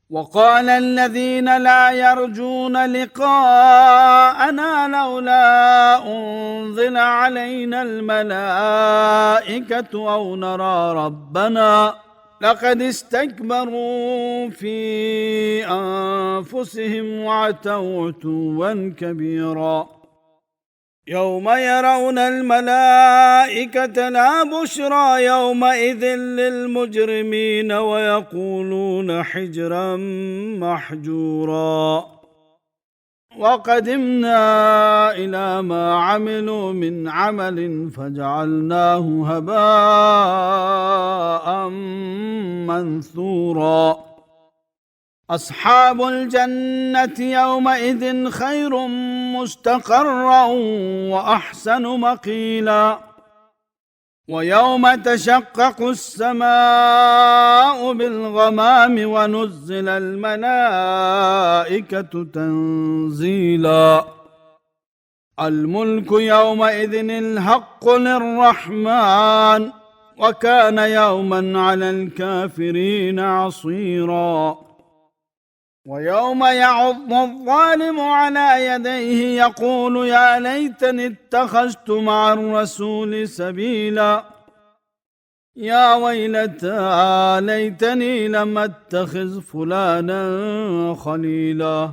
وقال الذين لا يرجون لقاءنا لولا أنزل علينا الملائكة أو نرى ربنا لقد استكبروا في أنفسهم وعتوا عتوا كبيرا يوم يرون الملائكة لا بشرى يومئذ للمجرمين ويقولون حجرا محجورا وقدمنا إلى ما عملوا من عمل فجعلناه هباء منثورا أصحاب الجنة يومئذ خير مستقرا وأحسن مقيلا ويوم تشقق السماء بالغمام ونزل الملائكة تنزيلا الملك يومئذ الحق للرحمن وكان يوما على الكافرين عصيرا ويوم يعض الظالم على يديه يقول يا ليتني اتخذت مع الرسول سبيلا يا ويلتى ليتني لم اتخذ فلانا خليلا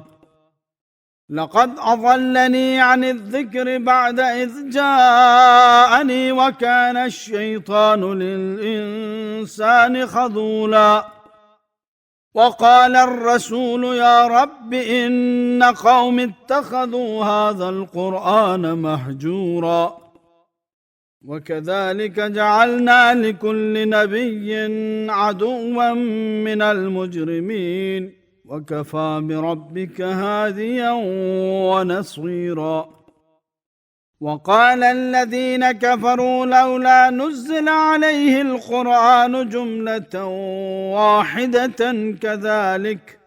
لقد أضلني عن الذكر بعد إذ جاءني وكان الشيطان للإنسان خذولا وقال الرسول يا رب إن قوم اتخذوا هذا القرآن مهجورا وكذلك جعلنا لكل نبي عدوا من المجرمين وكفى بربك هاديا ونصيرا وقال الذين كفروا لولا نزل عليه القرآن جملة واحدة كذلك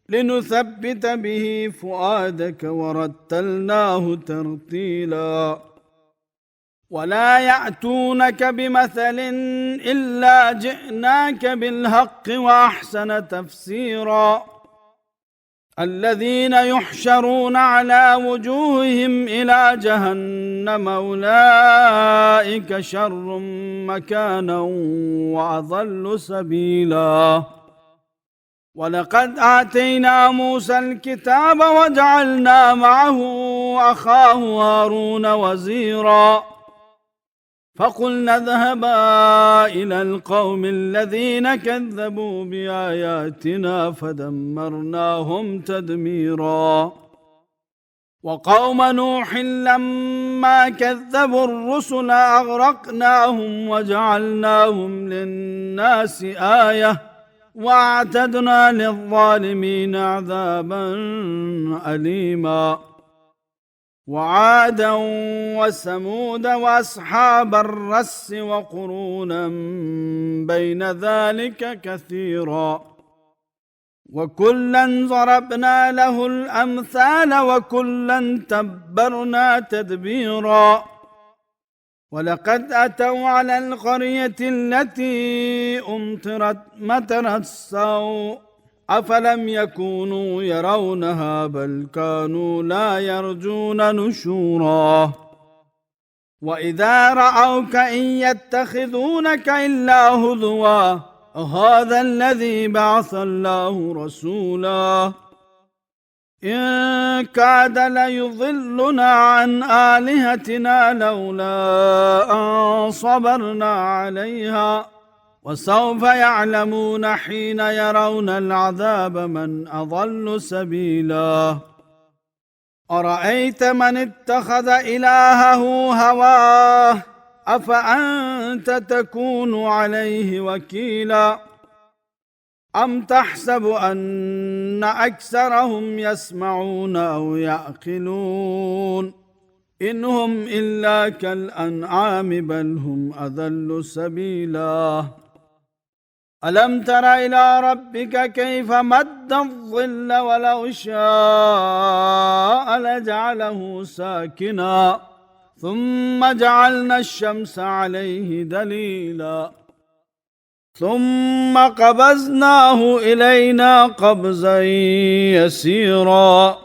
لنثبت به فؤادك ورتلناه ترتيلا ولا يأتونك بمثل إلا جئناك بالحق وأحسن تفسيرا الذين يحشرون على وجوههم إلى جهنم أولئك شر مكانا وأضل سبيلا ولقد آتينا موسى الكتاب وجعلنا معه أخاه هارون وزيرا فقلنا اذهبا إلى القوم الذين كذبوا بآياتنا فدمرناهم تدميرا وقوم نوح لما كذبوا الرسل أغرقناهم وجعلناهم للناس آية وأعتدنا للظالمين عذابا أليما وعادا وثمود وأصحاب الرس وقرونا بين ذلك كثيرا وكلا ضربنا له الأمثال وكلا تبرنا تدبيرا ولقد أتوا على القرية التي أمطرت مطر السوء أفلم يكونوا يرونها بل كانوا لا يرجون نشورا وإذا رأوك إن يتخذونك إلا هزوا هذا الذي بعث الله رسولا إن كاد ليضلنا عن آلهتنا لولا أن صبرنا عليها وسوف يعلمون حين يرون العذاب من أضل سبيلا أرأيت من اتخذ إلهه هواه أفأنت تكون عليه وكيلا أم تحسب أن أكثرهم يسمعون أو يعقلون إن هم إلا كالأنعام بل هم أضل سبيلا ألم تر إلى ربك كيف مد الظل ولو شاء لجعله ساكنا ثم جعلنا الشمس عليه دليلا ثم قبضناه إلينا قبضا يسيرا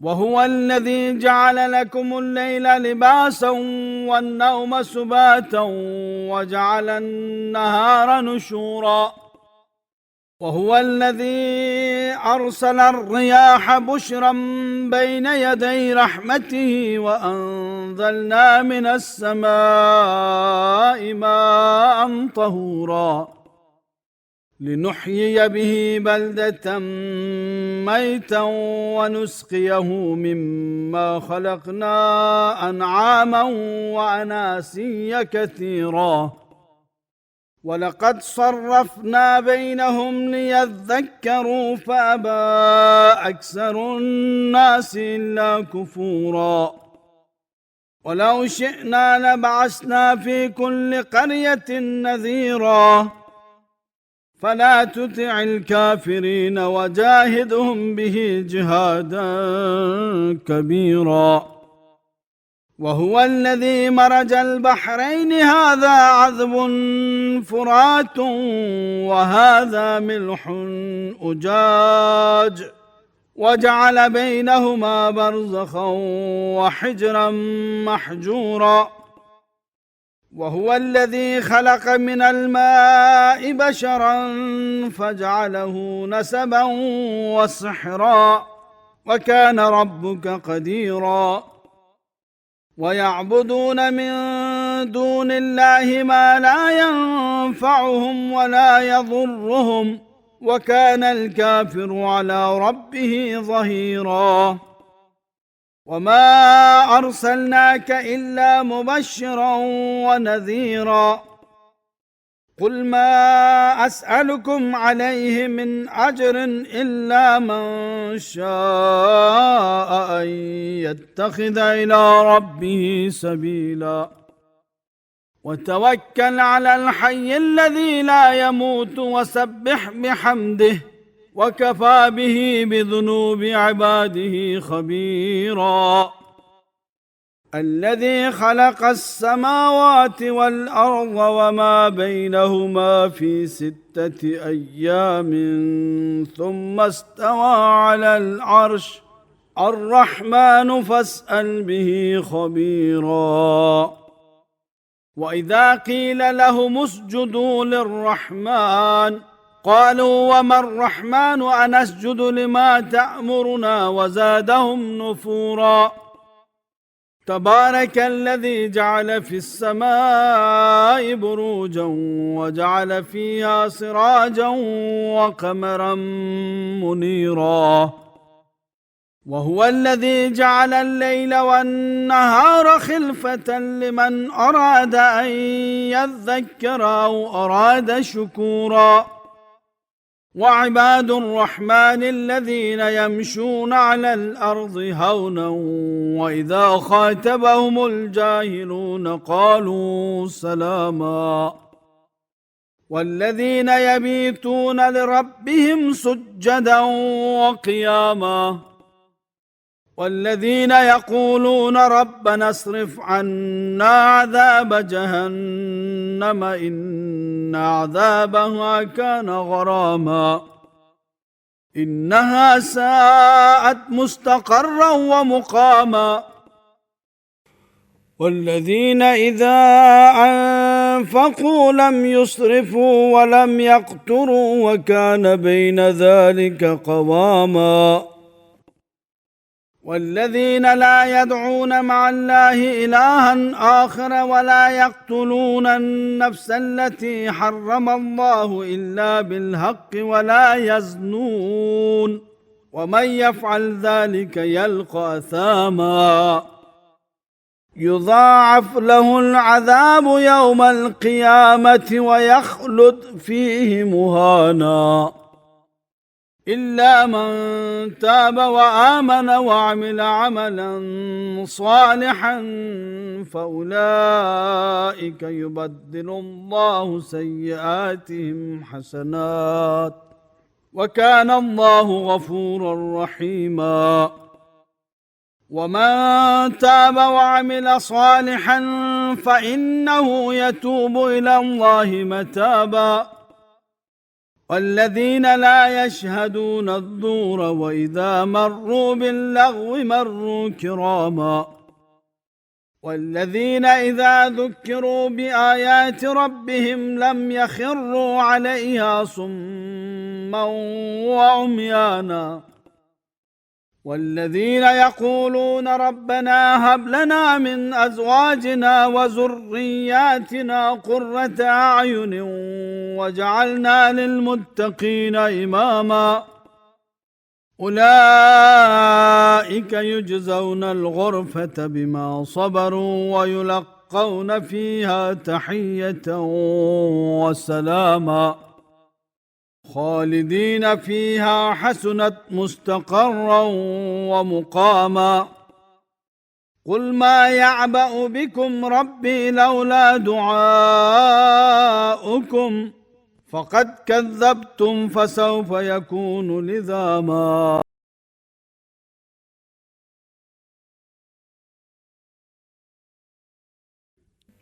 وهو الذي جعل لكم الليل لباسا والنوم سباتا وجعل النهار نشورا وهو الذي أرسل الرياح بشرا بين يدي رحمته وأنزلنا من السماء ماء طهورا لنحيي به بلدة ميتا ونسقيه مما خلقنا أنعاما وأناسيا كثيرا ولقد صرفنا بينهم ليذكروا فأبى أكثر الناس إلا كفورا ولو شئنا لبعثنا في كل قرية نذيرا فلا تطع الكافرين وجاهدهم به جهادا كبيرا وهو الذي مرج البحرين هذا عذب فرات وهذا ملح أجاج وجعل بينهما برزخا وحجرا محجورا وهو الذي خلق من الماء بشرا فجعله نسبا وسحرا وكان ربك قديرا ويعبدون من دون الله ما لا ينفعهم ولا يضرهم وكان الكافر على ربه ظهيرا وما أرسلناك إلا مبشرا ونذيرا قل ما أسألكم عليه من أجر إلا من شاء أن يتخذ إلى ربه سبيلا وتوكل على الحي الذي لا يموت وسبح بحمده وكفى به بذنوب عباده خبيرا الذي خلق السماوات والأرض وما بينهما في 6 أيام ثم استوى على العرش الرحمن فاسأل به خبيرا وإذا قيل لهم اسجدوا للرحمن قالوا وما الرحمن أنسجد لما تأمرنا وزادهم نفورا تبارك الذي جعل في السماء بروجا وجعل فيها سراجا وقمرا منيرا وهو الذي جعل الليل والنهار خلفة لمن أراد أن يذكر أو أراد شكورا وعباد الرحمن الذين يمشون على الأرض هونا وإذا خاطبهم الجاهلون قالوا سلاما والذين يبيتون لربهم سجدا وقياما والذين يقولون ربنا اصرف عنا عذاب جهنم إن عذابها كان غراما إنها ساءت مستقرا ومقاما والذين إذا أنفقوا لم يسرفوا ولم يقتروا وكان بين ذلك قواما والذين لا يدعون مع الله إلها آخر ولا يقتلون النفس التي حرم الله إلا بالحق ولا يزنون ومن يفعل ذلك يلقى أثاما يضاعف له العذاب يوم القيامة ويخلد فيه مهانا إلا من تاب وآمن وعمل عملا صالحا فأولئك يبدل الله سيئاتهم حسنات وكان الله غفورا رحيما ومن تاب وعمل صالحا فإنه يتوب إلى الله متابا والذين لا يشهدون الزور وإذا مروا باللغو مروا كراما والذين إذا ذكروا بآيات ربهم لم يخروا عليها صما وعميانا والذين يقولون ربنا هب لنا من أزواجنا وذرياتنا قرة أعين واجعلنا للمتقين إماما أولئك يجزون الغرفة بما صبروا ويلقون فيها تحية وسلاما خالدين فيها حسنت مستقرا ومقاما قل ما يعبأ بكم ربي لولا دعاؤكم فقد كذبتم فسوف يكون لزاما.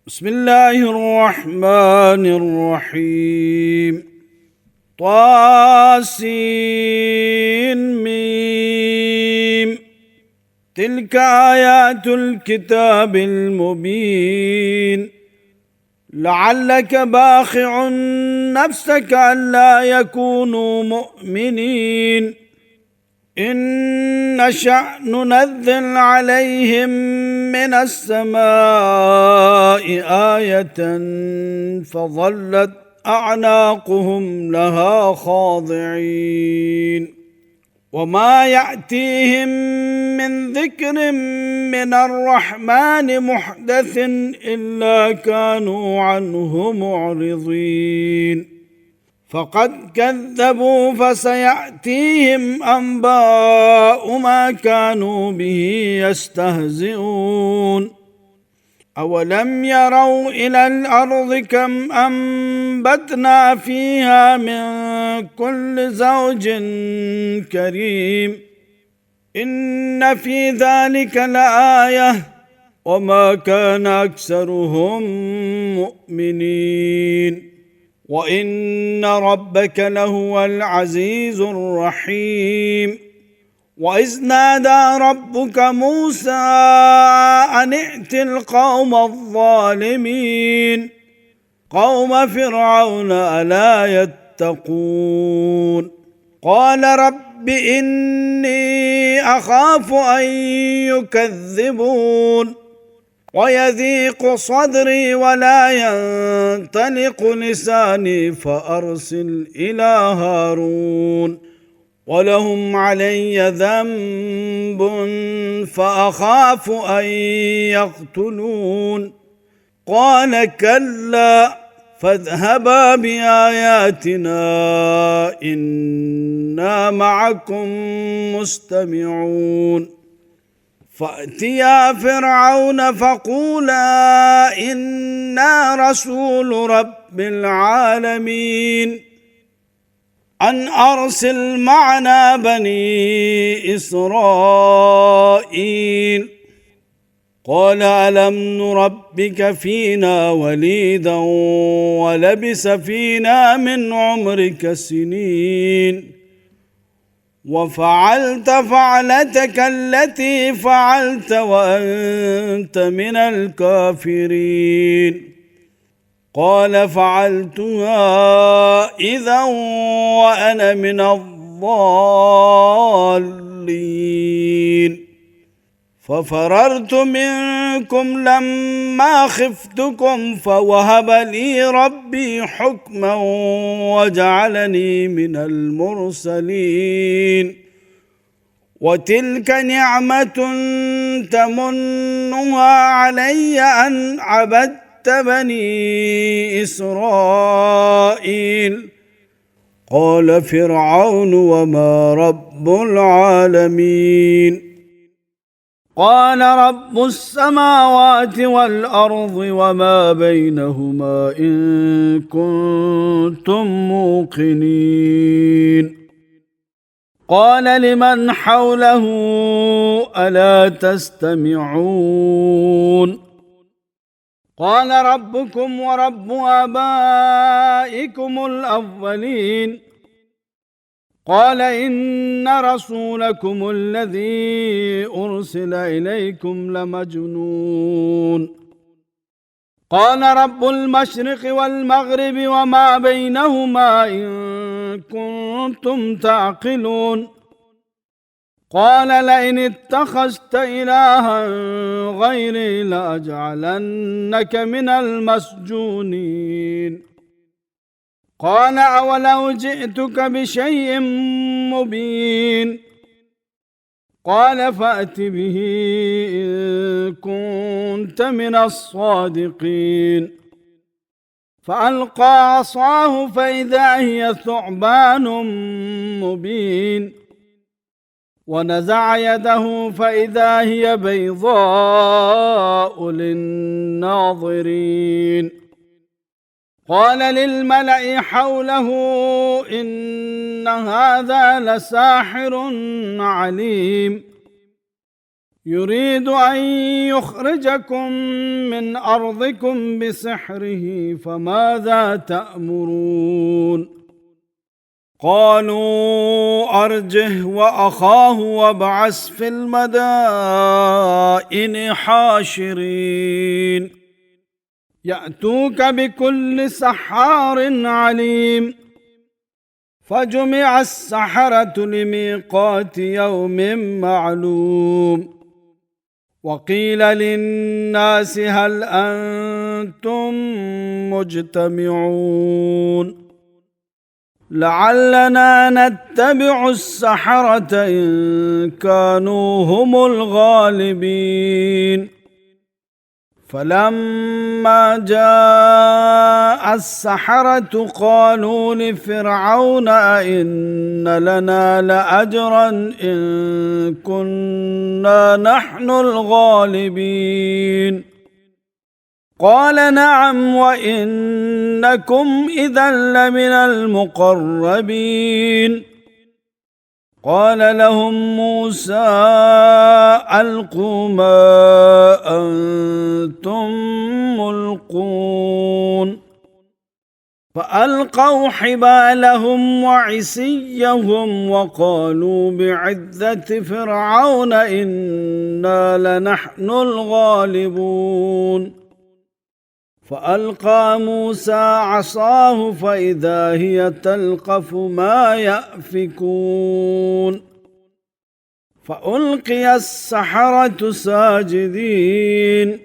بسم الله الرحمن الرحيم. طاسين ميم. تلك آيات الكتاب المبين. لعلك باخع نفسك ألا يكونوا مؤمنين إن نشأ ننزل عليهم من السماء آية فظلت أعناقهم لها خاضعين وما يأتيهم من ذكر من الرحمن محدث إلا كانوا عنه معرضين فقد كذبوا فسيأتيهم أنباء ما كانوا به يستهزئون أولم يروا إلى الأرض كم أنبتنا فيها من كل زوج كريم إن في ذلك لآية وما كان أكثرهم مؤمنين وإن ربك لهو العزيز الرحيم وإذ نادى ربك موسى أن ائت القوم الظالمين قوم فرعون ألا يتقون قال رب إني أخاف أن يكذبون ويضيق صدري ولا ينطلق لساني فأرسل إلى هارون ولهم علي ذنب فأخاف أن يقتلون قال كلا فاذهبا بآياتنا إنا معكم مستمعون فأتيا فرعون فقولا إنا رسول رب العالمين أن أرسل معنا بني إسرائيل قال ألم نربك فينا وليدا ولبس فينا من عمرك سنين وفعلت فعلتك التي فعلت وأنت من الكافرين قال فعلتها إذا وأنا من الضالين ففررت منكم لما خفتكم فوهب لي ربي حكما وجعلني من المرسلين وتلك نعمة تمنها علي أن عبدت بني إسرائيل قال فرعون وما رب العالمين قال رب السماوات والأرض وما بينهما إن كنتم موقنين قال لمن حوله ألا تستمعون قال ربكم ورب آبائكم الأولين قال إن رسولكم الذي أرسل إليكم لمجنون قال رب المشرق والمغرب وما بينهما إن كنتم تعقلون قال لئن اتخذت إلها غيري لأجعلنك من المسجونين قال أولو جئتك بشيء مبين قال فأت به إن كنت من الصادقين فألقى عصاه فإذا هي ثعبان مبين ونزع يده فإذا هي بيضاء للناظرين قال للملأ حوله إن هذا لساحر عليم يريد أن يخرجكم من أرضكم بسحره فماذا تأمرون قالوا أرجه وأخاه وابعث في المدائن حاشرين يأتوك بكل سحار عليم فجمع السحرة لميقات يوم معلوم وقيل للناس هل أنتم مجتمعون لعلنا نتبع السحرة إن كانوا هم الغالبين فلما جاء السحرة قالوا لفرعون أئن لنا لأجرا إن كنا نحن الغالبين قال نعم وإنكم إذا لمن المقربين قال لهم موسى ألقوا ما أنتم ملقون فألقوا حبالهم وعصيهم وقالوا بعزة فرعون إنا لنحن الغالبون فألقى موسى عصاه فإذا هي تلقف ما يأفكون فألقي السحرة ساجدين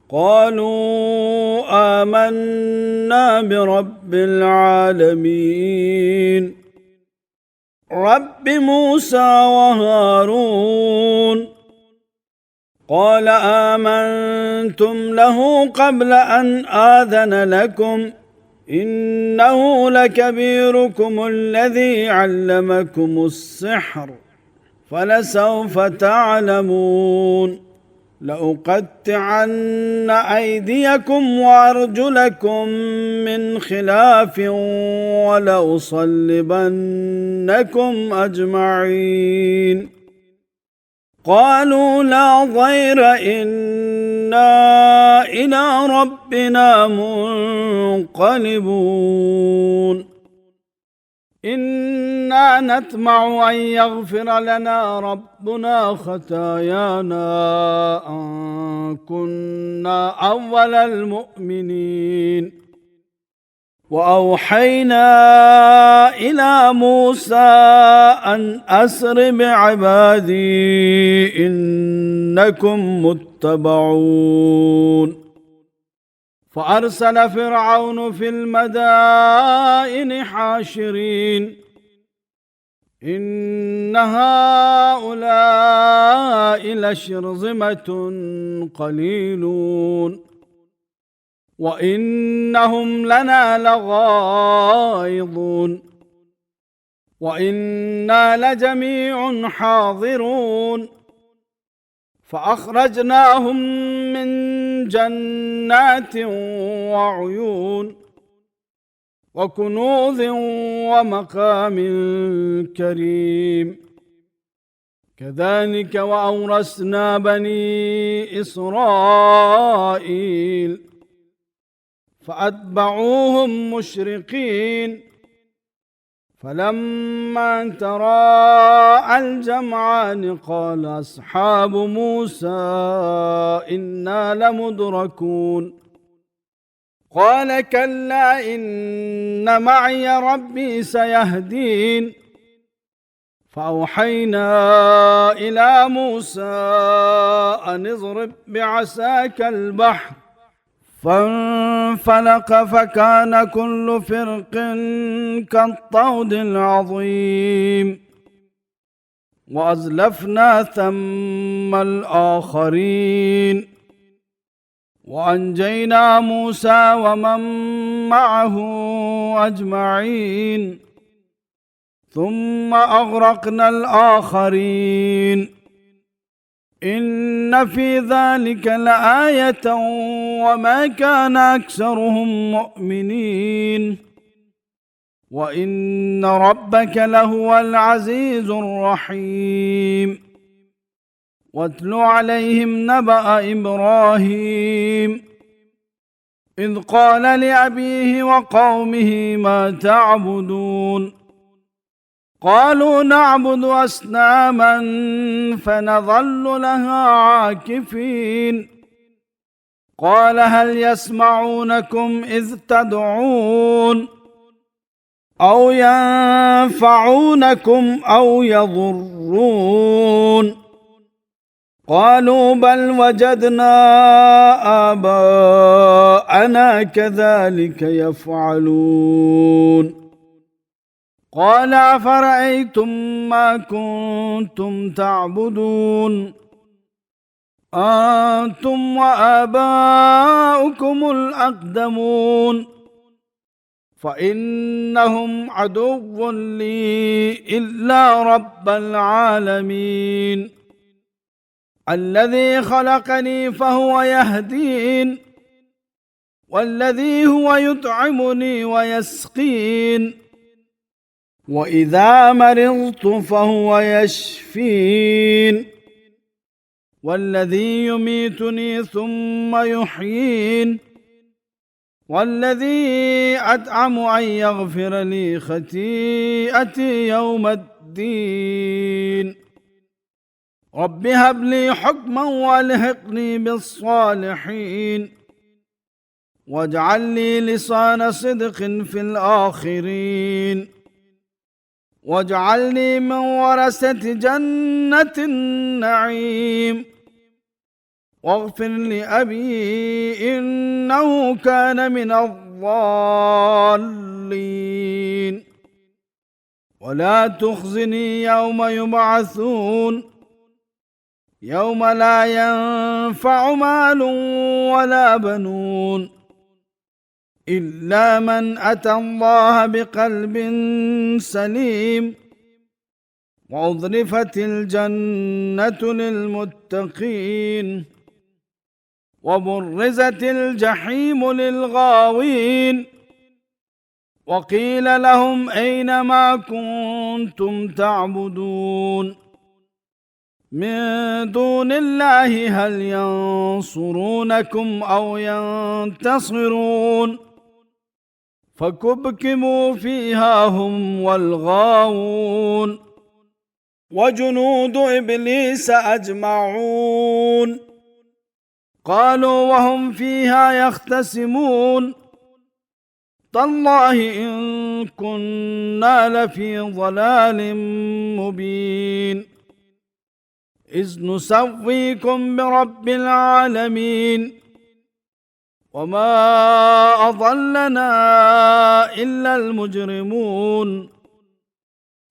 قالوا آمنا برب العالمين رب موسى وهارون قال آمنتم له قبل أن آذن لكم إنه لكبيركم الذي علمكم السحر فلسوف تعلمون لأقطعن أيديكم وأرجلكم من خلاف ولأصلبنكم أجمعين قالوا لا ضير إنا إلى ربنا منقلبون إنا نطمع أن يغفر لنا ربنا خطايانا أن كنا أول المؤمنين وأوحينا إلى موسى أن أسر بعبادي إنكم متبعون فأرسل فرعون في المدائن حاشرين إن هؤلاء لشرذمة قليلون وإنهم لنا لغائظون وإنا لجميع حاضرون فأخرجناهم من جنات وعيون وكنوز ومقام كريم. كذلك وأورثنا بني إسرائيل فأتبعوهم مشرقين فلما تراءى الجمعان قال أصحاب موسى إنا لمدركون قال كلا إن معي ربي سيهدين فأوحينا إلى موسى أن اضرب بعصاك البحر فانفلق فكان كل فرق كالطود العظيم وأزلفنا ثم الآخرين وأنجينا موسى ومن معه أجمعين ثم أغرقنا الآخرين إن في ذلك لآية وما كان أكثرهم مؤمنين وإن ربك لهو العزيز الرحيم واتل عليهم نبأ إبراهيم إذ قال لأبيه وقومه ما تعبدون قالوا نعبد أصناما فنظل لها عاكفين قال هل يسمعونكم إذ تدعون أو ينفعونكم أو يضرون قالوا بل وجدنا آباءنا كذلك يفعلون قال أفرأيتم ما كنتم تعبدون أنتم وآباؤكم الأقدمون فإنهم عدو لي إلا رب العالمين الذي خلقني فهو يهدين والذي هو يطعمني ويسقين وإذا مرضت فهو يشفين والذي يميتني ثم يحيين والذي أطعم أن يغفر لي خطيئتي يوم الدين رب هب لي حكما والحقني بالصالحين واجعل لي لسان صدق في الآخرين واجعلني من ورثة جنة النعيم واغفر لأبي إنه كان من الضالين ولا تخزني يوم يبعثون يوم لا ينفع مال ولا بنون إلا من أتى الله بقلب سليم وأضرفت الجنة للمتقين وبرزت الجحيم للغاوين وقيل لهم أين ما كنتم تعبدون من دون الله هل ينصرونكم أو ينتصرون فكبكبوا فيها هم والغاوون وجنود إبليس أجمعون قالوا وهم فيها يختصمون تالله إن كنا لفي ضلال مبين إذ نسويكم برب العالمين وما أضلنا إلا المجرمون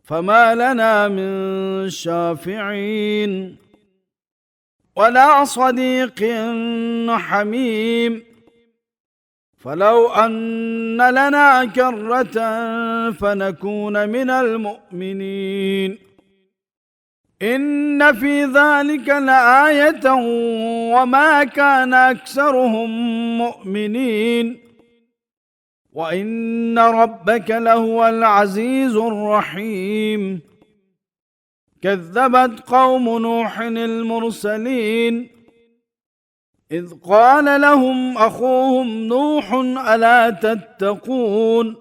فما لنا من شافعين ولا صديق حميم فلو أن لنا كرة فنكون من المؤمنين إن في ذلك لآية وما كان أكثرهم مؤمنين وإن ربك لهو العزيز الرحيم. كذبت قوم نوح المرسلين إذ قال لهم أخوهم نوح ألا تتقون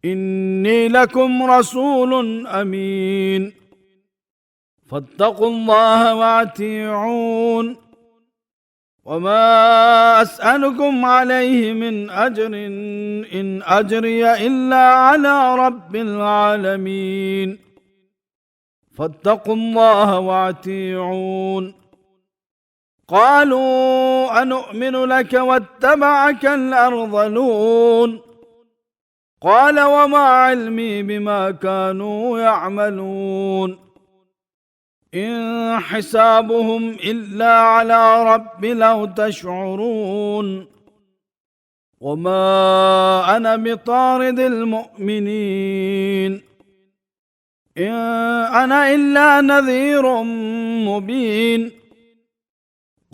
إني لكم رسول أمين فاتقوا الله وأطيعون وما أسألكم عليه من أجر إن أجري إلا على رب العالمين فاتقوا الله وأطيعون. قالوا أنؤمن لك واتبعك الأرذلون قال وما علمي بما كانوا يعملون إن حسابهم إلا على ربي لو تشعرون وما أنا بطارد المؤمنين إن أنا إلا نذير مبين.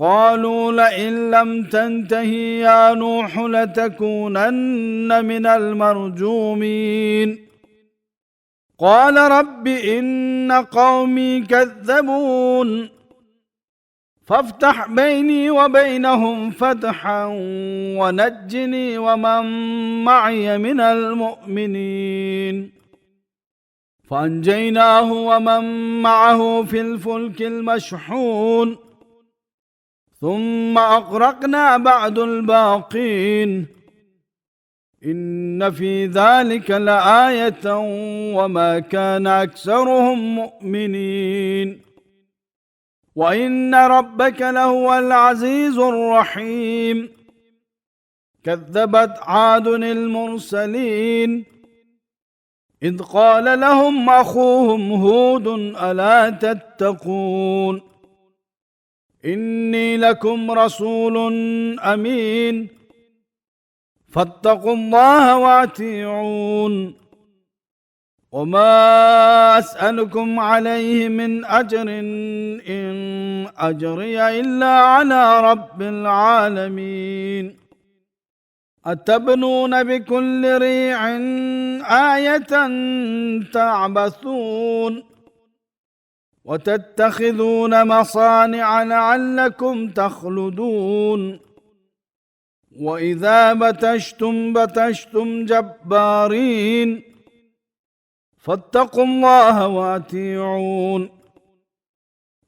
قالوا لئن لم تنته يا نوح لتكونن من المرجومين قال رب إن قومي كذبون فافتح بيني وبينهم فتحا ونجني ومن معي من المؤمنين فأنجيناه ومن معه في الفلك المشحون ثم أغرقنا بعد الباقين إن في ذلك لآية وما كان أكثرهم مؤمنين وإن ربك لهو العزيز الرحيم. كذبت عاد المرسلين إذ قال لهم أخوهم هود ألا تتقون إني لكم رسول أمين فاتقوا الله وأطيعون وما أسألكم عليه من أجر إن أجري إلا على رب العالمين. أتبنون بكل ريع آية تعبثون وتتخذون مصانع لعلكم تخلدون وإذا بتشتم جبارين فاتقوا الله وأطيعون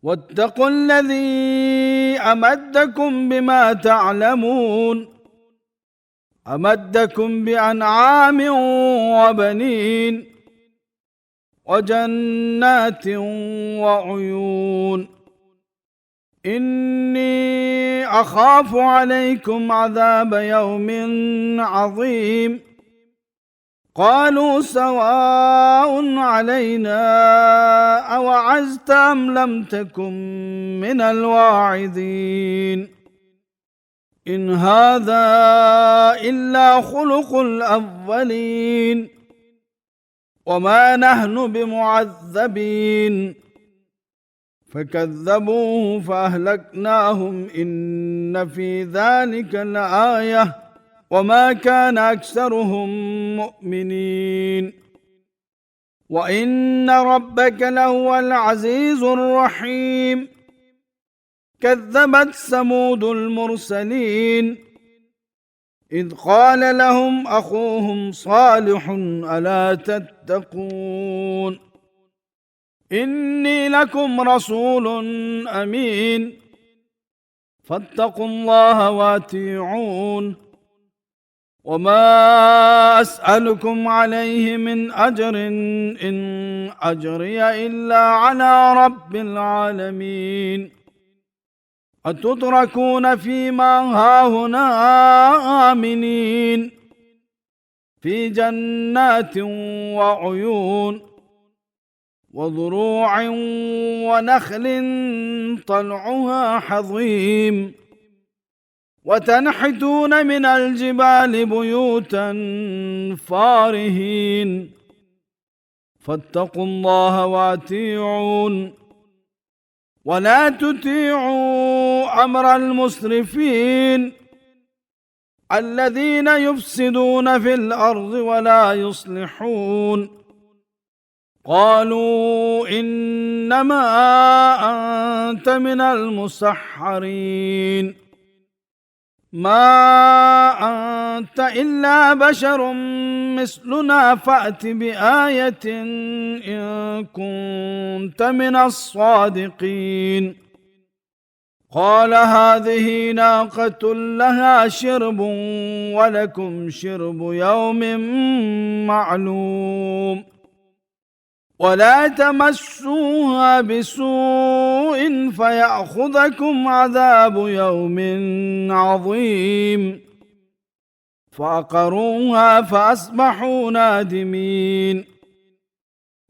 واتقوا الذي أمدكم بما تعلمون أمدكم بأنعام وبنين وجنات وعيون إني أخاف عليكم عذاب يوم عظيم قالوا سواء علينا أوعزت أم لم تكن من الواعظين إن هذا إلا خلق الأولين وما نحن بمعذبين فكذبوه فأهلكناهم إن في ذلك لآية وما كان أكثرهم مؤمنين وإن ربك لهو العزيز الرحيم. كذبت ثمود المرسلين إذ قال لهم أخوهم صالح ألا تتقون إني لكم رسول أمين فاتقوا الله وأطيعون وما أسألكم عليه من أجر إن أجري إلا على رب العالمين أتتركون فيما هاهنا آمنين في جنات وعيون وضروع ونخل طلعها حظيم وتنحتون من الجبال بيوتا فارهين فاتقوا الله وأطيعون ولا تطيعوا أمر المسرفين الذين يفسدون في الأرض ولا يصلحون قالوا إنما أنت من المسحرين ما أنت إلا بشر مثلنا فأت بآية إن كنت من الصادقين قال هذه ناقة لها شرب ولكم شرب يوم معلوم ولا تمسوها بسوء فيأخذكم عذاب يوم عظيم فعقروها فأصبحوا نادمين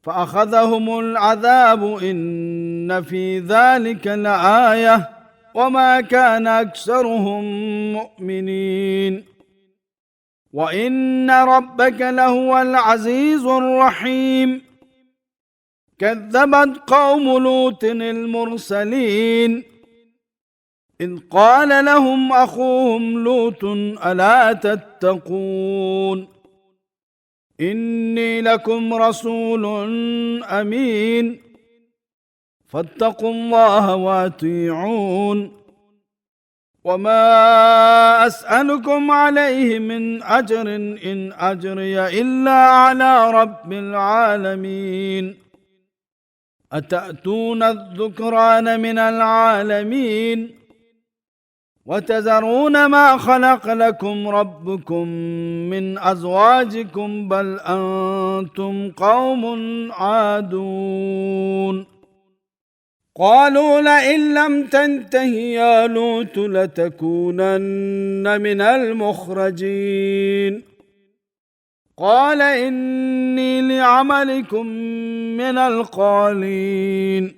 فأخذهم العذاب إن في ذلك لآية وما كان أكثرهم مؤمنين وإن ربك لهو العزيز الرحيم كذبت قوم لوط المرسلين إذ قال لهم أخوهم لوط ألا تتقون إني لكم رسول أمين فاتقوا الله وأطيعون وما أسألكم عليه من أجر إن أجري إلا على رب العالمين أتأتون الذكران من العالمين وتذرون ما خلق لكم ربكم من أزواجكم بل أنتم قوم عادون قالوا لئن لم تنته يا لوط لتكونن من المخرجين قال إني لعملكم من القالين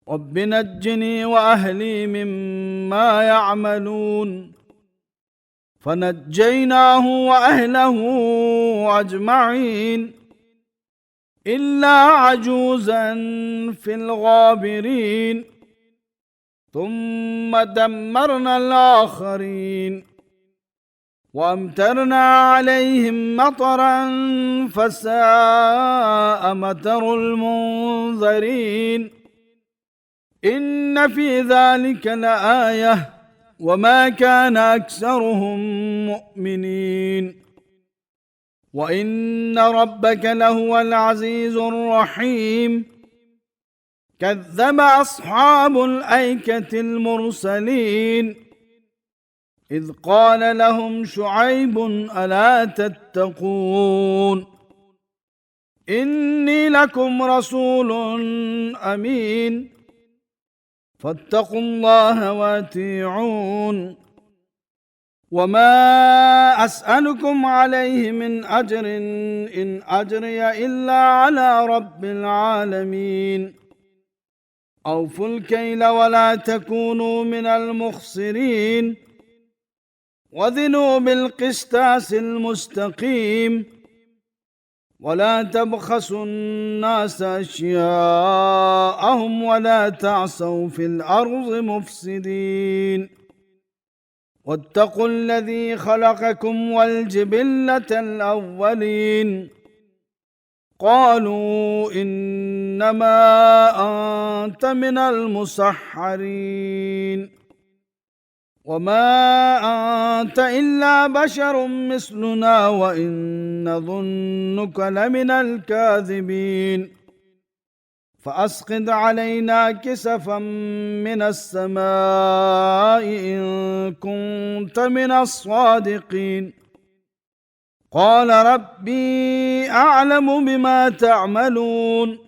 رب نجني وأهلي مما يعملون فنجيناه وأهله أجمعين إلا عجوزا في الغابرين ثم دمرنا الآخرين وأمطرنا عليهم مطرا فساء مطر المنذرين إن في ذلك لآية وما كان أكثرهم مؤمنين وإن ربك لهو العزيز الرحيم كذب أصحاب الأيكة المرسلين إذ قال لهم شعيب ألا تتقون إني لكم رسول أمين فاتقوا الله وأطيعون وما أسألكم عليه من أجر إن أجري إلا على رب العالمين أوفوا الكيل ولا تكونوا من المخسرين وزنوا بالقسطاس المستقيم ولا تبخسوا الناس أشياءهم ولا تعثوا في الأرض مفسدين واتقوا الذي خلقكم والجبلة الأولين قالوا إنما أنت من المسحرين وما أنت إلا بشر مثلنا وإن نظنك لمن الكاذبين فأسقط علينا كسفا من السماء إن كنت من الصادقين قال ربي أعلم بما تعملون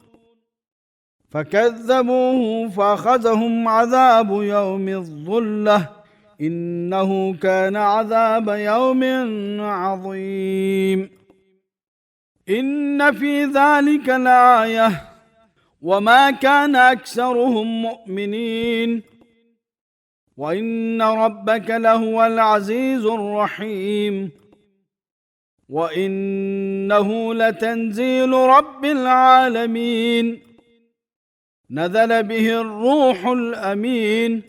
فكذبوه فأخذهم عذاب يوم الظلة إنه كان عذاب يوم عظيم إن في ذلك لآية وما كان أكثرهم مؤمنين وإن ربك لهو العزيز الرحيم وإنه لتنزيل رب العالمين نزل به الروح الأمين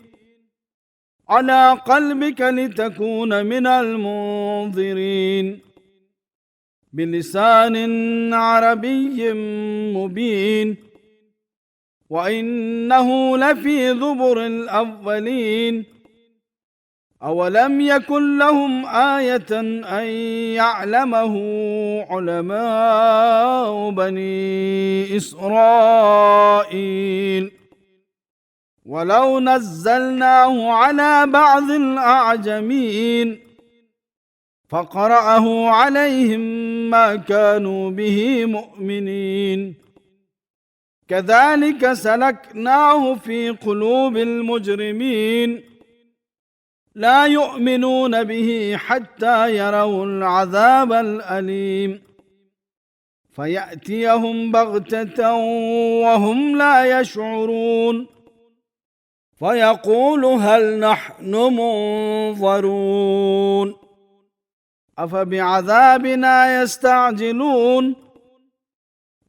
على قلبك لتكون من المنذرين بلسان عربي مبين وإنه لفي زبر الأولين أولم يكن لهم آية أن يعلمه علماء بني إسرائيل ولو نزلناه على بعض الأعجمين فقرأه عليهم ما كانوا به مؤمنين كذلك سلكناه في قلوب المجرمين لا يؤمنون به حتى يروا العذاب الأليم فيأتيهم بغتة وهم لا يشعرون فيقول هل نحن منظرون أفبعذابنا يستعجلون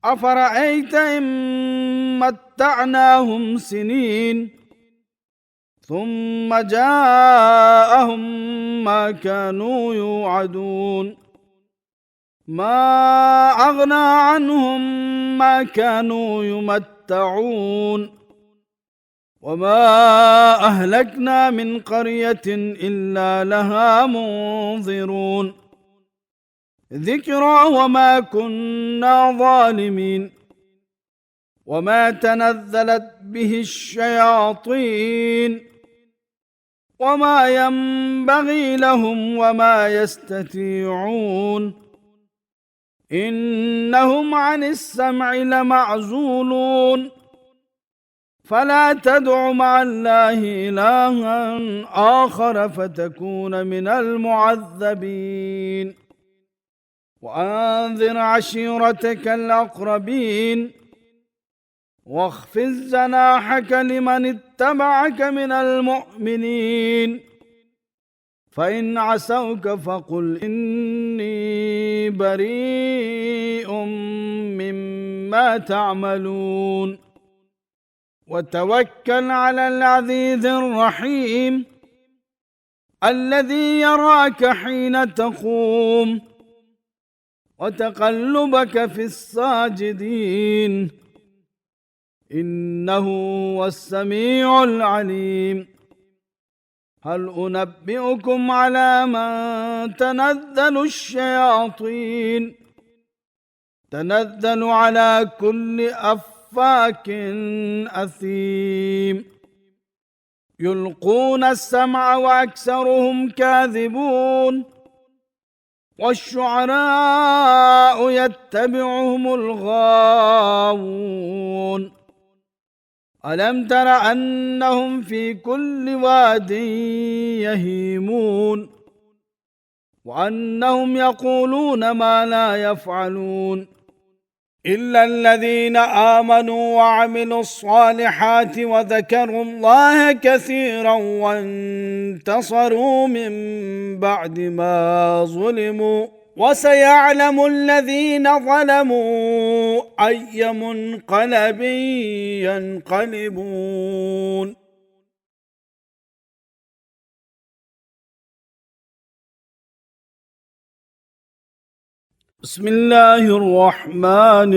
أفرأيت إن متعناهم سنين ثم جاءهم ما كانوا يوعدون ما أغنى عنهم ما كانوا يمتعون وما أهلكنا من قرية إلا لها منذرون ذكرى وما كنا ظالمين وما تنزلت به الشياطين وما ينبغي لهم وما يستطيعون إنهم عن السمع لمعزولون فلا تدع مع الله إلها آخر فتكون من المعذبين وأنذر عشيرتك الأقربين واخفض جناحك لمن اتبعك من المؤمنين فإن عصوك فقل إني بريء مما تعملون وتوكل على العزيز الرحيم الذي يراك حين تقوم وتقلبك في الساجدين إنه هو السميع العليم هل أنبئكم على من تنزل الشياطين تنزل على كل أفاك أثيم يلقون السمع وأكثرهم كاذبون والشعراء يتبعهم الغاوون ألم تر أنهم في كل واد يهيمون وأنهم يقولون ما لا يفعلون إلا الذين آمنوا وعملوا الصالحات وذكروا الله كثيرا وانتصروا من بعد ما ظلموا وسيعلم الذين ظلموا أي منقلب ينقلبون بسم الله الرحمن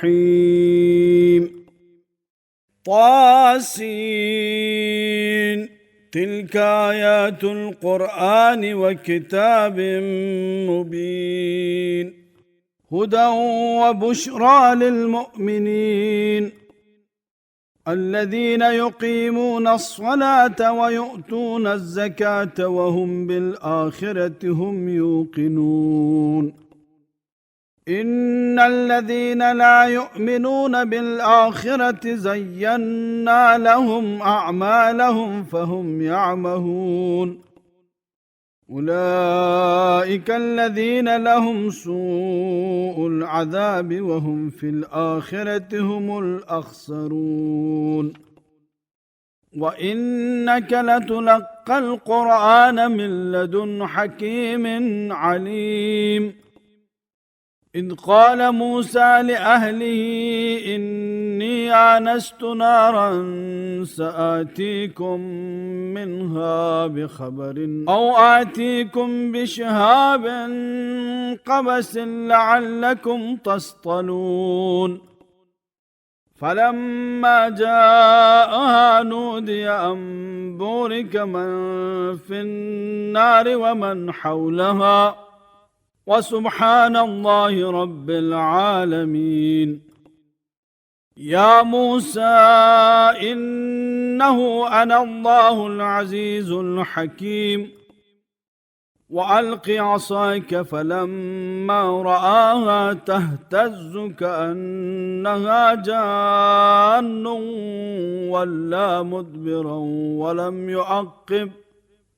الرحيم طاسين تلك آيات القرآن وكتاب مبين هدى وبشرى للمؤمنين الذين يقيمون الصلاة ويؤتون الزكاة وهم بالآخرة هم يوقنون إن الذين لا يؤمنون بالآخرة زينا لهم أعمالهم فهم يعمهون أولئك الذين لهم سوء العذاب وهم في الآخرة هم الأخسرون وإنك لتلقى القرآن من لدن حكيم عليم إذ قال موسى لأهله إني إني آنست نارا سآتيكم منها بخبر أو آتيكم بشهاب قبس لعلكم تصطلون فلما جاءها نودي أن بورك من في النار ومن حولها وسبحان الله رب العالمين. يا موسى إنه أنا الله العزيز الحكيم وألق عصاك فلما رآها تهتز كأنها جان ولا مدبرا ولم يعقب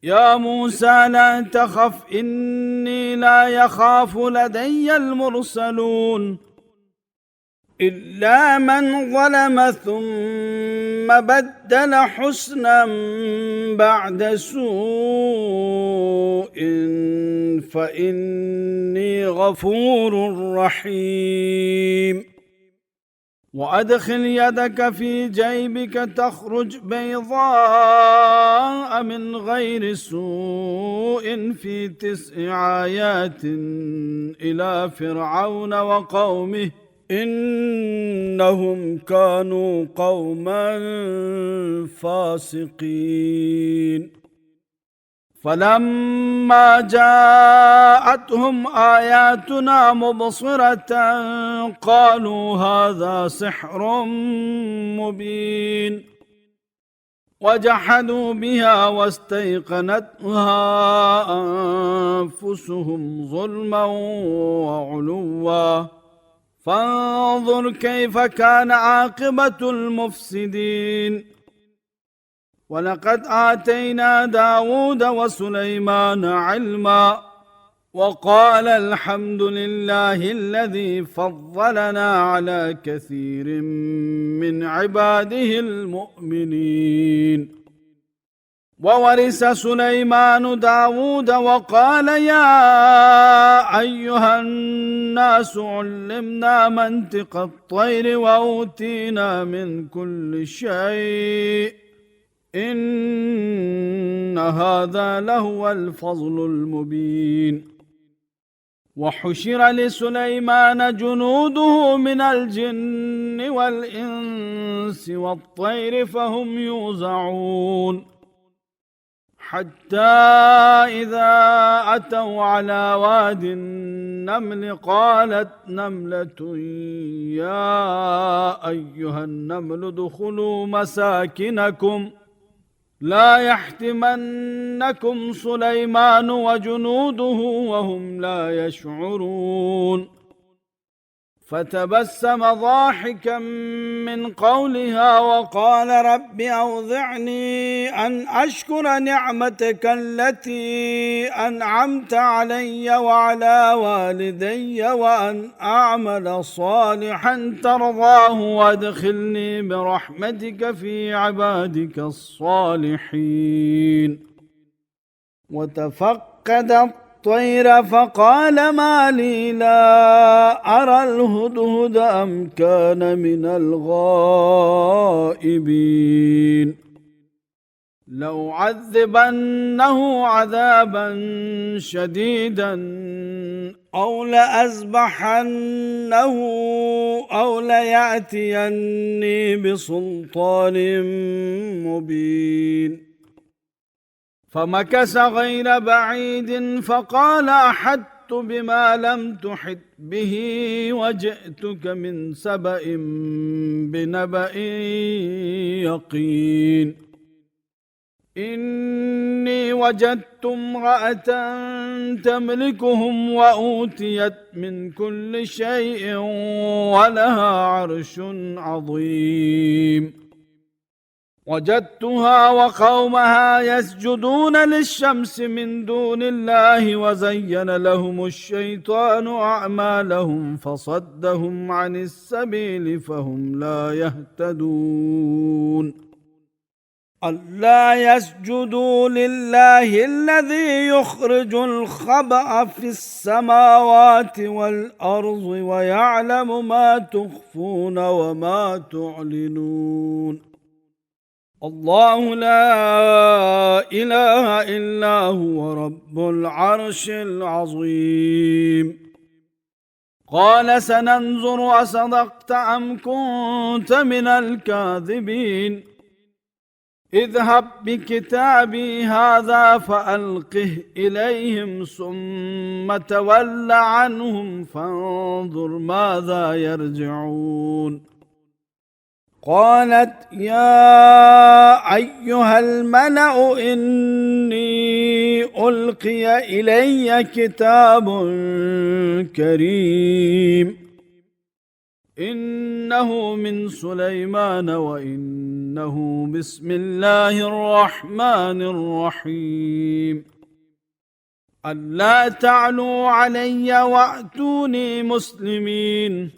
يا موسى لا تخف إني لا يخاف لدي المرسلون إلا من ظلم ثم بدل حسنا بعد سوء فإني غفور رحيم وأدخل يدك في جيبك تخرج بيضاء من غير سوء في 9 آيات إلى فرعون وقومه إنهم كانوا قوما فاسقين فلما جاءتهم آياتنا مبصرة قالوا هذا سحر مبين وجحدوا بها واستيقنتها أنفسهم ظلما وعلوا فانظر كيف كان عاقبة المفسدين ولقد آتينا داود وسليمان علما وقال الحمد لله الذي فضلنا على كثير من عباده المؤمنين وورث سليمان داود وقال يا أيها الناس علمنا منطق الطير وأوتينا من كل شيء إن هذا لهو الفضل المبين وحشر لسليمان جنوده من الجن والإنس والطير فهم يوزعون حتى إذا أتوا على واد النمل قالت نملة يا أيها النمل ادخلوا مساكنكم لا يحتمنكم سليمان وجنوده وهم لا يشعرون فتبسم ضاحكا من قولها وقال رب أوزعني أن أشكر نعمتك التي أنعمت علي وعلى والدي وأن أعمل صالحا ترضاه وادخلني برحمتك في عبادك الصالحين وتفقد الطير فقال ما لي لا أرى الهدهد أم كان من الغائبين لو عذبنه عذابا شديدا أو لأذبحنه أو ليأتيني بسلطان مبين فمكث غير بعيد فقال أحطت بما لم تحط به وجئتك من سبأ بنبأ يقين إني وجدت امرأة تملكهم وأوتيت من كل شيء ولها عرش عظيم وجدتها وقومها يسجدون للشمس من دون الله وزين لهم الشيطان أعمالهم فصدهم عن السبيل فهم لا يهتدون ألا يسجدوا لله الذي يخرج الخبأ في السماوات والأرض ويعلم ما تخفون وما تعلنون. الله لا إله إلا هو رب العرش العظيم. قال سننظر أصدقت أم كنت من الكاذبين. اذهب بكتابي هذا فألقه إليهم ثم تول عنهم فانظر ماذا يرجعون. قالت يا أيها الملأ إني ألقي إلي كتاب كريم إنه من سليمان وإنه بسم الله الرحمن الرحيم. ألا تعلوا علي وأتوني مسلمين.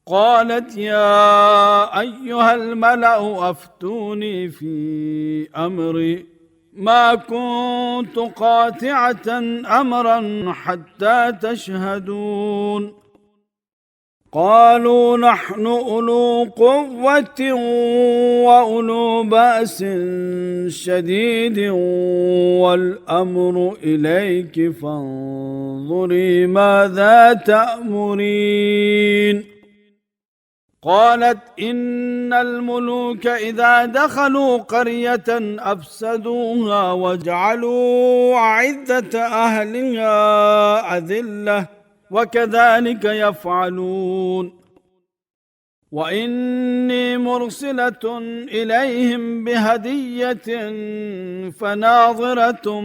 قالت يا أيها الملأ أفتوني في أمري ما كنت قاطعة أمرا حتى تشهدون. قالوا نحن أولو قوة وأولو بأس شديد والأمر إليك فانظري ماذا تأمرين. قالت إن الملوك إذا دخلوا قرية أفسدوها وجعلوا أعزة أهلها أذلة وكذلك يفعلون. وإني مرسلة إليهم بهدية فناظرة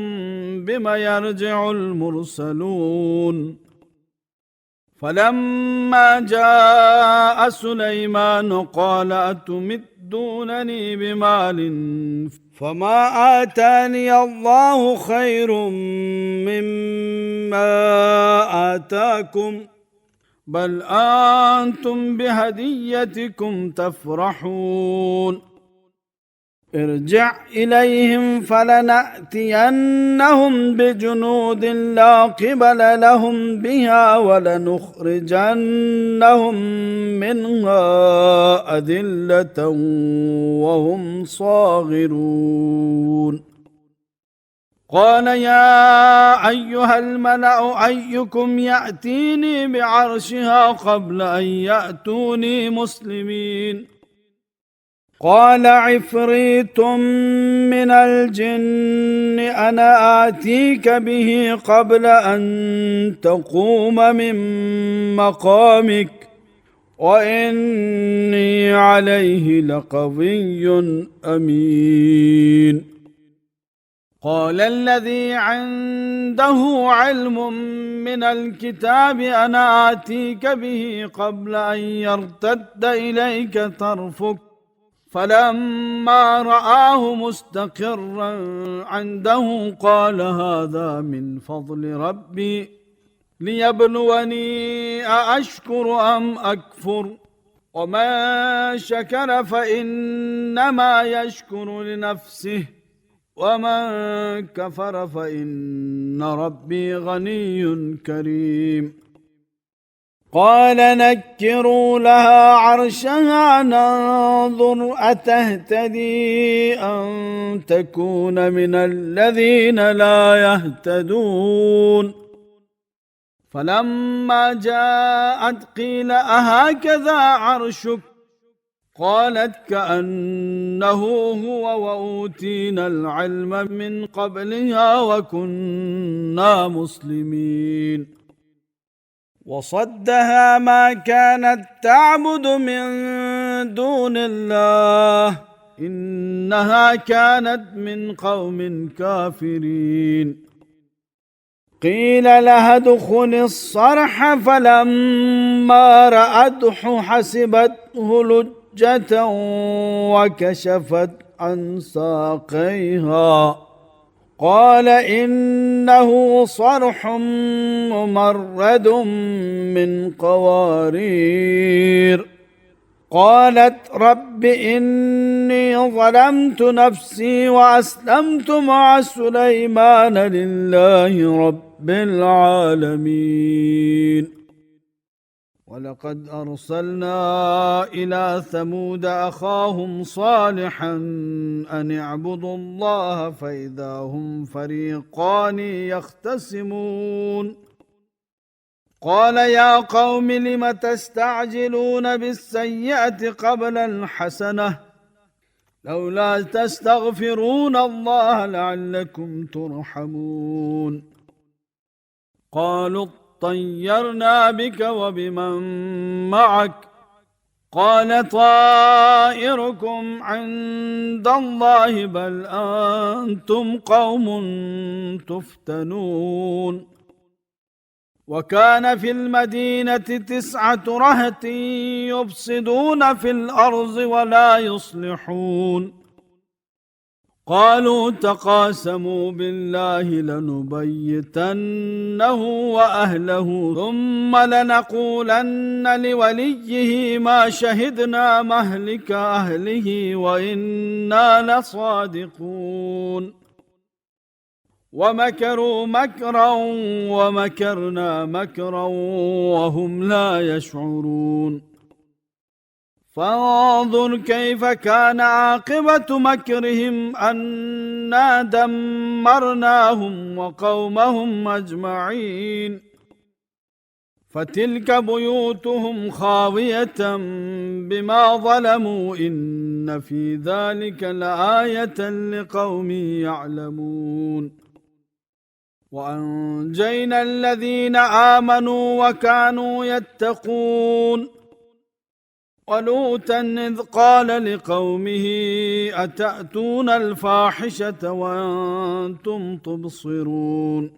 بما يرجع المرسلون. فلما جاء سليمان قال أتمدونني بمال فما آتاني الله خير مما آتاكم بل أنتم بهديتكم تفرحون. ارجع إليهم فلنأتينهم بجنود لا قبل لهم بها ولنخرجنهم منها أذلة وهم صاغرون. قال يا أيها الملأ أيكم يأتيني بعرشها قبل أن يأتوني مسلمين. قال عفريت من الجن أنا آتيك به قبل أن تقوم من مقامك وإني عليه لقوي أمين. قال الذي عنده علم من الكتاب أنا آتيك به قبل أن يرتد إليك طرفك فلما رآه مستقرا عنده قال هذا من فضل ربي ليبلوني أأشكر أم أكفر ومن شكر فإنما يشكر لنفسه ومن كفر فإن ربي غني كريم. قال نكروا لها عرشها ننظر أتهتدي أم تكون من الذين لا يهتدون. فلما جاءت قيل أهكذا عرشك قالت كأنه هو وأوتينا العلم من قبلها وكنا مسلمين. وصدها ما كانت تعبد من دون الله إنها كانت من قوم كافرين. قيل لها ادخل الصرح فلما رأته حسبته لجة وكشفت عن ساقيها قال إنه صرح ممرد من قوارير قالت رب إني ظلمت نفسي وأسلمت مع سليمان لله رب العالمين. ولقد أرسلنا إلى ثمود أخاهم صالحا أن اعبدوا الله فإذا هم فريقان يختصمون. قال يا قوم لم تستعجلون بالسيئة قبل الحسنة لولا تستغفرون الله لعلكم ترحمون. قالوا طيرنا بك وبمن معك قال طائركم عند الله بل أنتم قوم تفتنون. وكان في المدينة 9 رهط يفسدون في الأرض ولا يصلحون. قالوا تقاسموا بالله لنبيتنه وأهله ثم لنقولن لوليه ما شهدنا مهلك أهله وإنا لصادقون. ومكروا مكرا ومكرنا مكرا وهم لا يشعرون. فانظر كيف كان عاقبة مكرهم أنا دمرناهم وقومهم أجمعين. فتلك بيوتهم خاوية بما ظلموا إن في ذلك لآية لقوم يعلمون. وأنجينا الذين آمنوا وكانوا يتقون. ولوطا إذ قال لقومه أتأتون الفاحشة وأنتم تبصرون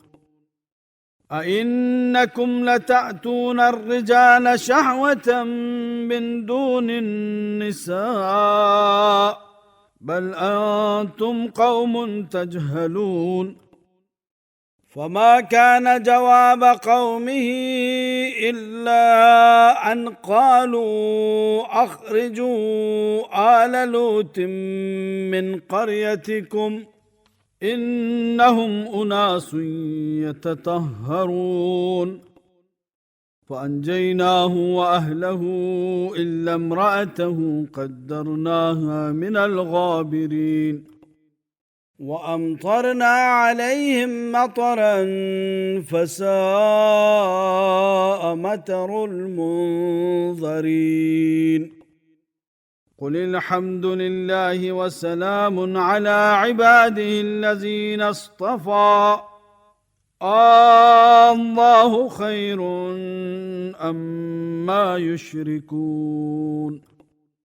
أئنكم لتأتون الرجال شهوة من دون النساء بل أنتم قوم تجهلون. فما كان جواب قومه إلا أن قالوا أخرجوا آل لوط من قريتكم إنهم أناس يتطهرون. فأنجيناه وأهله إلا امرأته قدرناها من الغابرين. وأمطرنا عليهم مطرا فساء مطر المنذرين. قل الحمد لله وسلام على عباده الذين اصطفى الله خير أما يشركون.